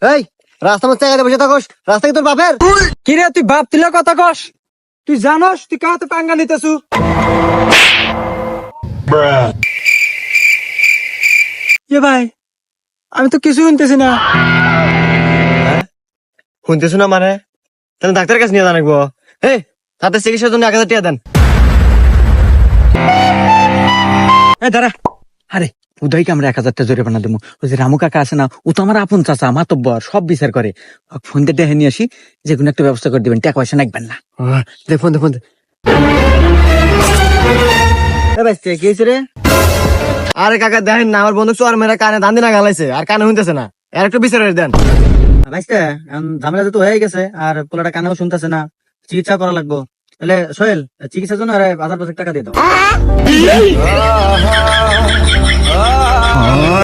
এই রাস্তা মধ্যে জায়গায় বসে থাকোস, রাস্তা কি তোর বাপের? কিরে তুই বাপ তুলে কথা কস? তুই জানোস তুই কাহাতে পাঙ্গা নিতেছু? এ ভাই, আমি তো কিছু শুনতেছি না। শুনতেছো না মানে? তাহলে ডাক্তারের কাছে নিয়ে জানাবো। এই তাতে চিকিৎসার জন্য 1000 টাকা দেন। দাঁড়া, আরে উদয়কে আমরা 1000 টাকা জরিমানা দেবো। ওই যে রামু কাকা আছে না, ও তো আমার আপন চাচা, মাতব্বর, সব বিচার করে। ফোন দিয়ে দেখে নিয়ে আসি, যে কোনো একটা ব্যবস্থা করে দিবেন, টাকা পয়সা নাকবেন না। দে ফোন দে ফোন দে। কি হয়েছে রে? আরে কাকা দেখেন না, আমার বন্ধু চোর মেরা কানে ধান দিনা গালাইছে, আর কানে শুনতেছে না। এর একটু বিচার করে দেন। ঝামেলা তো হয়ে গেছে, আর পোলাটা কানেও শুনতেছে না, চিকিৎসা করা লাগবো। তাহলে সোহেল, চিকিৎসার জন্য 1000 টাকা দিয়ে দাও।